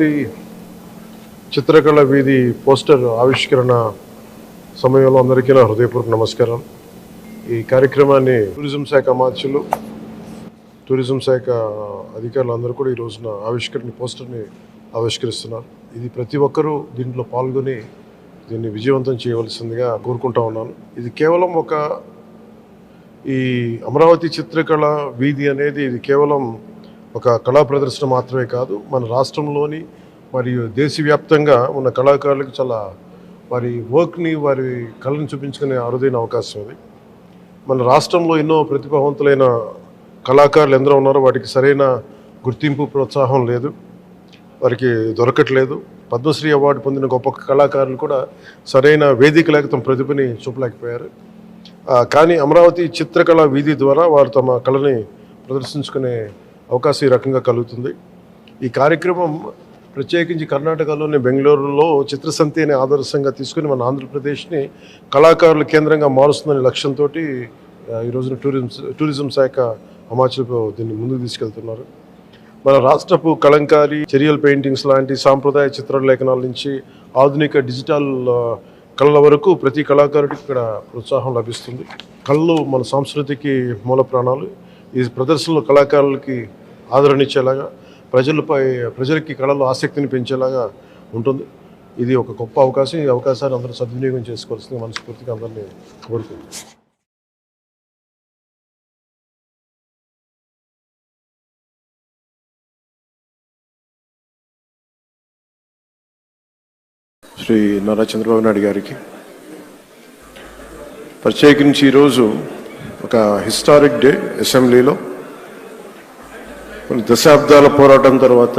అమరావతి చిత్రకళ వీధి పోస్టర్ ఆవిష్కరణ సమయంలో అందరికీ నా హృదయపూర్వక నమస్కారం. ఈ కార్యక్రమాన్ని టూరిజం శాఖ అమాత్యులు, టూరిజం శాఖ అధికారులు అందరూ కూడా ఈ రోజున పోస్టర్ని ఆవిష్కరిస్తున్నారు. ఇది ప్రతి ఒక్కరూ దీంట్లో పాల్గొని దీన్ని విజయవంతం చేయవలసిందిగా కోరుకుంటా ఉన్నాను. ఇది కేవలం ఈ అమరావతి చిత్రకళ వీధి అనేది ఇది కేవలం ఒక కళా ప్రదర్శన మాత్రమే కాదు, మన రాష్ట్రంలోని మరియు దేశవ్యాప్తంగా ఉన్న కళాకారులకు చాలా వారి వర్క్ని, వారి కళను చూపించుకునే అరుదైన అవకాశం అది. మన రాష్ట్రంలో ఎన్నో ప్రతిభావంతులైన కళాకారులు ఎందరో ఉన్నారో వాటికి సరైన గుర్తింపు, ప్రోత్సాహం లేదు, వారికి దొరకట్లేదు. పద్మశ్రీ అవార్డు పొందిన గొప్ప కళాకారులు కూడా సరైన వేదిక లేక తమ ప్రతిభని చూపలేకపోయారు. కానీ అమరావతి చిత్రకళ వీధి ద్వారా వారు తమ కళని ప్రదర్శించుకునే అవకాశం ఈ రకంగా కలుగుతుంది. ఈ కార్యక్రమం ప్రత్యేకించి కర్ణాటకలోని బెంగళూరులో చిత్రసంతి అనే ఆదర్శంగా తీసుకుని మన ఆంధ్రప్రదేశ్ని కళాకారుల కేంద్రంగా మారుస్తుందనే లక్ష్యంతో ఈ రోజున టూరిజం శాఖ అమాత్యులు దీన్ని ముందుకు తీసుకెళ్తున్నారు. మన రాష్ట్రపు కలంకారీ, చెరియల్ పెయింటింగ్స్ లాంటి సాంప్రదాయ చిత్రలేఖనాల నుంచి ఆధునిక డిజిటల్ కళల వరకు ప్రతి కళాకారుడికి ఇక్కడ ప్రోత్సాహం లభిస్తుంది. కళలు మన సంస్కృతికి మూల ప్రాణాలు. ఈ ప్రదర్శనలో కళాకారులకి ఆదరణ ఇచ్చేలాగా, ప్రజలకి కళలో ఆసక్తిని పెంచేలాగా ఉంటుంది. ఇది ఒక గొప్ప అవకాశం. ఈ అవకాశాన్ని అందరూ సద్వినియోగం చేసుకోవాల్సింది మనస్ఫూర్తిగా అందరినీ కోరుకుంటున్నాను. శ్రీ నారా చంద్రబాబు నాయుడు గారికి ప్రత్యేకించి ఈరోజు ఒక హిస్టారిక్ డే. అసెంబ్లీలో కొన్ని దశాబ్దాల పోరాటం తర్వాత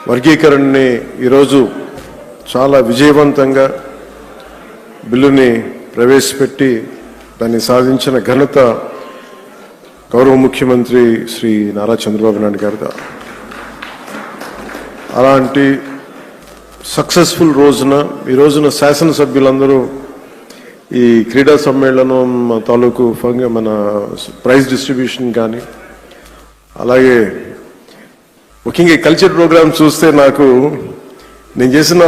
వర్గీకరణని ఈరోజు చాలా విజయవంతంగా బిల్లుని ప్రవేశపెట్టి దాన్ని సాధించిన ఘనత గౌరవ ముఖ్యమంత్రి శ్రీ నారా చంద్రబాబు నాయుడు గారు. అలాంటి సక్సెస్ఫుల్ ఈ రోజున శాసనసభ్యులందరూ ఈ క్రీడా సమ్మేళనం తాలూకు మన ప్రైజ్ డిస్ట్రిబ్యూషన్ కానీ, అలాగే ముఖ్యంగా కల్చర్ ప్రోగ్రామ్ చూస్తే నేను చేసిన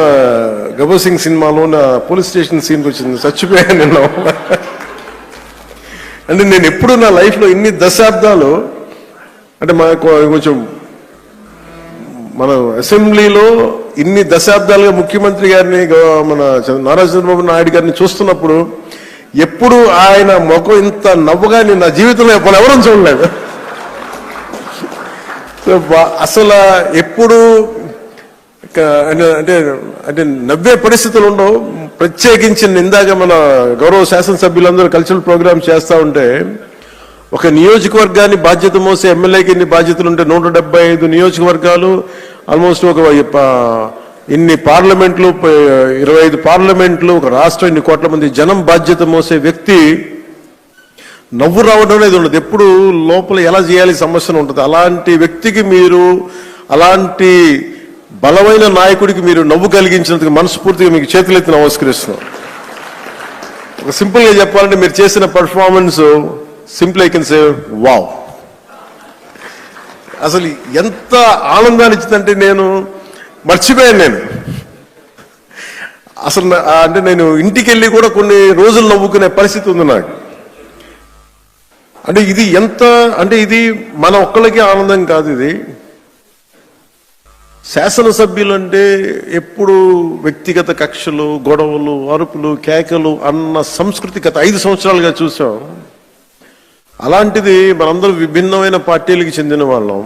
గబ్బర్ సింగ్ సినిమాలో నా పోలీస్ స్టేషన్ సీన్ వచ్చింది, చచ్చిపోయాను నేను. అంటే నేను ఎప్పుడు నా లైఫ్లో ఇన్ని దశాబ్దాలు, అంటే కొంచెం మన అసెంబ్లీలో ఇన్ని దశాబ్దాలుగా ముఖ్యమంత్రి గారిని, మన నారా చంద్రబాబు నాయుడు గారిని చూస్తున్నప్పుడు ఎప్పుడు ఆయన ముఖం ఇంత నవ్వుగా నా జీవితంలో ఎవరూ చూడలేదు. అసలు ఎప్పుడు అంటే నవ్వే పరిస్థితులు ఉండవు. ప్రత్యేకించి ఇందాక మన గౌరవ శాసనసభ్యులందరూ కల్చరల్ ప్రోగ్రామ్ చేస్తూ ఉంటే, ఒక నియోజకవర్గాన్ని బాధ్యత మోసే ఎమ్మెల్యేకి ఇన్ని బాధ్యతలు ఉంటే 175 నియోజకవర్గాలు, ఆల్మోస్ట్ ఇన్ని పార్లమెంట్లు, 25 పార్లమెంట్లు, ఒక రాష్ట్రం, ఇన్ని కోట్ల మంది జనం బాధ్యత మోసే వ్యక్తి నవ్వు రావడం అనేది ఉండదు. ఎప్పుడు లోపల ఎలా చేయాలి సమస్యను ఉంటుంది. అలాంటి వ్యక్తికి అలాంటి బలమైన నాయకుడికి మీరు నవ్వు కలిగించినందుకు మనస్ఫూర్తిగా మీకు చేతులెత్తి నమస్కరిస్తున్నాం. ఒక సింపుల్గా చెప్పాలంటే మీరు చేసిన performance simple, I can say wow. అసలు ఎంత ఆనందాన్ని ఇచ్చిందంటే నేను మర్చిపోయాను. అంటే నేను ఇంటికి వెళ్ళి కూడా కొన్ని రోజులు నవ్వుకునే పరిస్థితి ఉంది నాకు. అంటే ఇది మన ఒక్కళ్ళకి ఆనందం కాదు. ఇది శాసనసభ్యులు అంటే ఎప్పుడు వ్యక్తిగత కక్షలు, గొడవలు, అరుపులు, కేకలు అన్న సంస్కృతి గత 5 సంవత్సరాలుగా చూసాం. అలాంటిది మనందరం విభిన్నమైన పార్టీలకు చెందిన వాళ్ళం,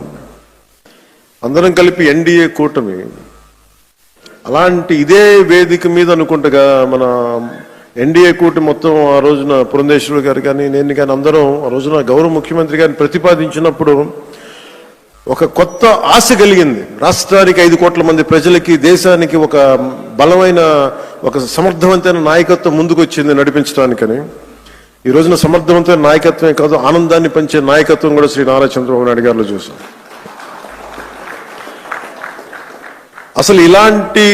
అందరం కలిపి ఎన్డీఏ కూటమి. అలాంటి ఇదే వేదిక మీద అనుకుంటగా మన ఎన్డీఏ కూటమి మొత్తం ఆ రోజున పురంధేశ్వరి గారు కానీ, నేను కానీ అందరం ఆ రోజున గౌరవ ముఖ్యమంత్రి గారిని ప్రతిపాదించినప్పుడు ఒక కొత్త ఆశ కలిగింది. రాష్ట్రానికి 5 కోట్ల మంది ప్రజలకి, దేశానికి ఒక బలమైన, ఒక సమర్థవంతమైన నాయకత్వం ముందుకు వచ్చింది నడిపించడానికని. ఈ రోజున సమర్థవంతమైన నాయకత్వమే కాదు, ఆనందాన్ని పంచే నాయకత్వం కూడా శ్రీ నారా చంద్రబాబు నాయుడు గారిలో చూసాం. అసలు ఇలాంటి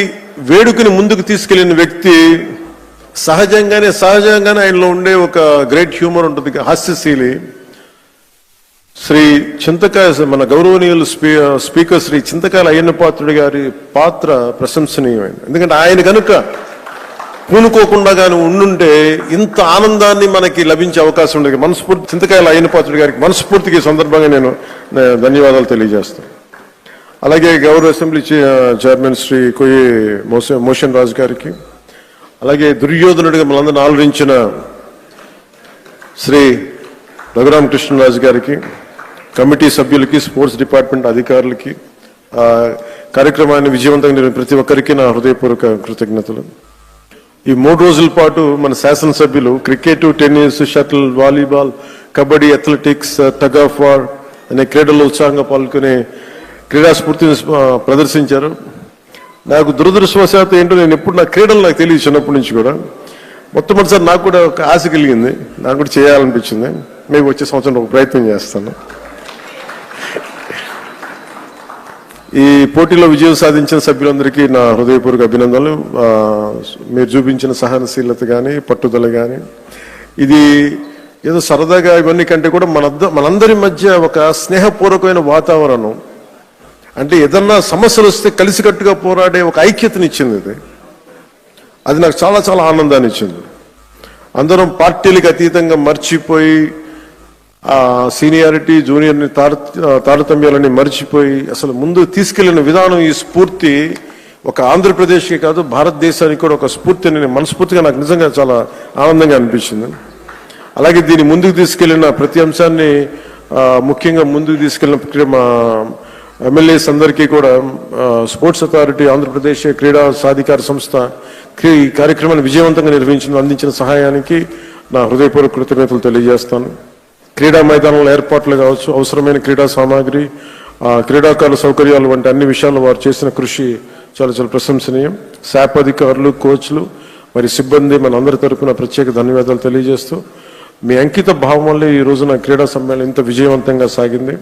వేడుకని ముందుకు తీసుకెళ్లిన వ్యక్తి సహజంగానే ఆయనలో ఉండే ఒక గ్రేట్ హ్యూమర్ ఉంటుంది, హాస్యశీలి. శ్రీ చింతకాయ మన గౌరవనీయులు స్పీకర్ శ్రీ చింతకాయల అయ్యన్న పాత్రుడి గారి పాత్ర ప్రశంసనీయమైనది. ఎందుకంటే ఆయన కనుక పూనుకోకుండా కానీ ఉండుంటే ఇంత ఆనందాన్ని మనకి లభించే అవకాశం ఉండేది. మనస్ఫూర్తి చింతకాయల అయ్యన్న పాత్రుడి గారికి మనస్ఫూర్తిగా ఈ సందర్భంగా నేను ధన్యవాదాలు తెలియజేస్తాను. అలాగే గౌరవ అసెంబ్లీ చైర్మన్ శ్రీ కొయ్యి మోషన్ రాజు గారికి, అలాగే దుర్యోధనుడిగా మనందరిని ఆలోచించిన శ్రీ రఘురామకృష్ణరాజు గారికి, కమిటీ సభ్యులకి, స్పోర్ట్స్ డిపార్ట్మెంట్ అధికారులకి, కార్యక్రమాన్ని విజయవంతంగా నిర్వహించిన ప్రతి ఒక్కరికి నా హృదయపూర్వక కృతజ్ఞతలు. ఈ 3 రోజుల పాటు మన శాసనసభ్యులు cricket, tennis, shuttle, volleyball, kabaddi, athletics, tug of war అనే క్రీడల్లో ఉత్సాహంగా పాల్గొనే క్రీడా స్ఫూర్తిని ప్రదర్శించారు. నాకు దురదృష్టవశాత్తు ఏంటో నేను ఎప్పుడు నా క్రీడలు నాకు తెలియదు చిన్నప్పటి నుంచి కూడా. మొట్టమొదటిసారి నాకు కూడా ఒక ఆశ కలిగింది, నాకు కూడా చేయాలనిపించింది. మేము వచ్చే సంవత్సరం ఒక ప్రయత్నం చేస్తాను. ఈ పోటీలో విజయం సాధించిన సభ్యులందరికీ నా హృదయపూర్వక అభినందనలు. మీరు చూపించిన సహనశీలత కానీ, పట్టుదల కానీ, ఇది ఏదో సరదాగా ఇవన్నీ కంటే కూడా మనందరి మధ్య ఒక స్నేహపూర్వకమైన వాతావరణం, అంటే ఏదన్నా సమస్యలు వస్తే కలిసికట్టుగా పోరాడే ఒక ఐక్యతనిచ్చింది. అది నాకు చాలా చాలా ఆనందాన్ని ఇచ్చింది. అందరం పార్టీలకు అతీతంగా మర్చిపోయి సీనియారిటీ, జూనియర్ని తారతమ్యాలని మర్చిపోయి అసలు ముందు తీసుకెళ్లిన విధానం, ఈ స్ఫూర్తి ఒక ఆంధ్రప్రదేశ్కి కాదు భారతదేశానికి కూడా ఒక స్ఫూర్తిని నేను మనస్ఫూర్తిగా నాకు నిజంగా చాలా ఆనందంగా అనిపించింది. అలాగే దీన్ని ముందుకు తీసుకెళ్లిన ప్రతి అంశాన్ని ముఖ్యంగా ముందుకు తీసుకెళ్లిన మా ఎమ్మెల్యేస్ అందరికీ కూడా, స్పోర్ట్స్ అథారిటీ, ఆంధ్రప్రదేశ్ క్రీడా సాధికార సంస్థ ఈ కార్యక్రమాన్ని విజయవంతంగా అందించిన సహాయానికి నా హృదయపూర్వక కృతజ్ఞతలు తెలియజేస్తాను. క్రీడా మైదానంలో ఏర్పాట్లు కావచ్చు, అవసరమైన క్రీడా సామాగ్రి, క్రీడాకారుల సౌకర్యాలు వంటి అన్ని విషయాల్లో వారు చేసిన కృషి చాలా చాలా ప్రశంసనీయం. శాప్ అధికారులు, కోచ్లు, మరి సిబ్బంది మన అందరి తరపున ప్రత్యేక ధన్యవాదాలు తెలియజేస్తూ, మీ అంకిత భావం వల్లే ఈ రోజున క్రీడా సమ్మేళనం ఇంత విజయవంతంగా సాగింది.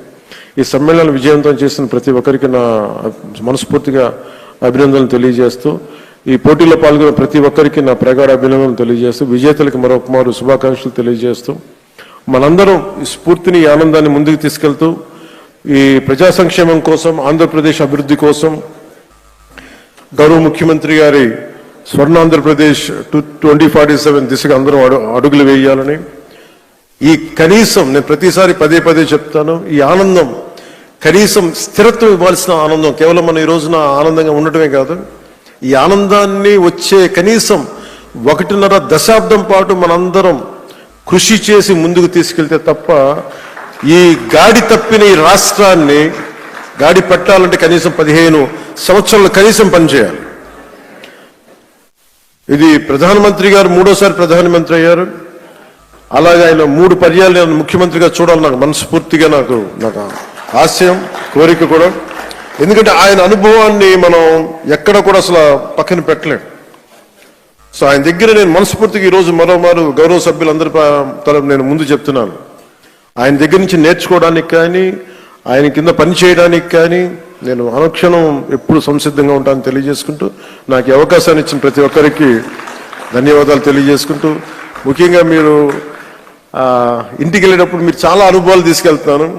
ఈ సమ్మేళనం విజయవంతం చేసిన ప్రతి ఒక్కరికి నా మనస్ఫూర్తిగా అభినందనలు తెలియజేస్తూ, ఈ పోటీలో పాల్గొన్న ప్రతి ఒక్కరికి నా ప్రగాఢ అభినందనలు తెలియజేస్తూ, విజేతలకు మరొకమారు శుభాకాంక్షలు తెలియజేస్తూ, మనందరం ఈ స్ఫూర్తిని, ఈ ఆనందాన్ని ముందుకు తీసుకెళ్తూ ఈ ప్రజా సంక్షేమం కోసం, ఆంధ్రప్రదేశ్ అభివృద్ధి కోసం గౌరవ ముఖ్యమంత్రి గారి స్వర్ణాంధ్రప్రదేశ్ 2047 దిశగా అందరం అడుగులు వేయాలని, ఈ కనీసం నేను ప్రతిసారి పదే పదే చెప్తాను, ఈ ఆనందం కనీసం స్థిరత్వం ఇవ్వాల్సిన ఆనందం, కేవలం మనం ఈ రోజున ఆనందంగా ఉండటమే కాదు, ఈ ఆనందాన్ని వచ్చే కనీసం 1.5 దశాబ్దం పాటు మనందరం కృషి చేసి ముందుకు తీసుకెళ్తే తప్ప ఈ గాడి తప్పిన ఈ రాష్ట్రాన్ని గాడి పెట్టాలంటే కనీసం 15 సంవత్సరాలు కనీసం పనిచేయాలి. ఇది ప్రధానమంత్రి గారు 3వ సారి ప్రధానమంత్రి అయ్యారు. అలాగే ఆయన 3 పర్యాలు ముఖ్యమంత్రిగా చూడాలి నాకు మనస్ఫూర్తిగా నాకు ఆశయం, కోరిక కూడా. ఎందుకంటే ఆయన అనుభవాన్ని మనం ఎక్కడ కూడా అసలు పక్కన పెట్టలేం. సో ఆయన దగ్గర నేను మనస్ఫూర్తిగా ఈరోజు మరోమారు గౌరవ సభ్యులందరి తరపు నేను ముందు చెప్తున్నాను, ఆయన దగ్గర నుంచి నేర్చుకోవడానికి కానీ, ఆయన కింద పని చేయడానికి కానీ నేను అనుక్షణం ఎప్పుడు సంసిద్ధంగా ఉంటానని తెలియజేసుకుంటూ, నాకు ఈ అవకాశాన్ని ఇచ్చిన ప్రతి ఒక్కరికి ధన్యవాదాలు తెలియజేసుకుంటూ, ముఖ్యంగా మీరు ఇంటికి వెళ్ళేటప్పుడు మీరు చాలా అనుభవాలు తీసుకెళ్తున్నాను.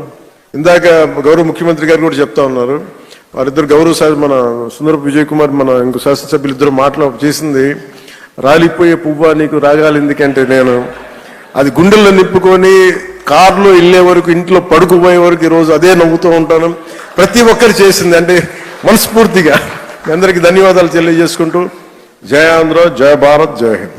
ఇందాక గౌరవ ముఖ్యమంత్రి గారు కూడా చెప్తా ఉన్నారు, వారిద్దరు గౌరవ మన సుందరపు విజయ్ కుమార్, మన ఇంకో శాసనసభ్యులు ఇద్దరు చేసింది, రాలిపోయే పువ్వా నీకు రాగాలి ఎందుకంటే, నేను అది గుండెల్లో నింపుకొని కారులో వెళ్ళే వరకు, ఇంట్లో పడుకుపోయే వరకు ఈరోజు అదే నవ్వుతూ ఉంటాను. ప్రతి ఒక్కరు చేసింది, అంటే మనస్ఫూర్తిగా అందరికీ ధన్యవాదాలు తెలియజేసుకుంటూ, జయ ఆంధ్ర, జయ భారత్, జయ హింద్.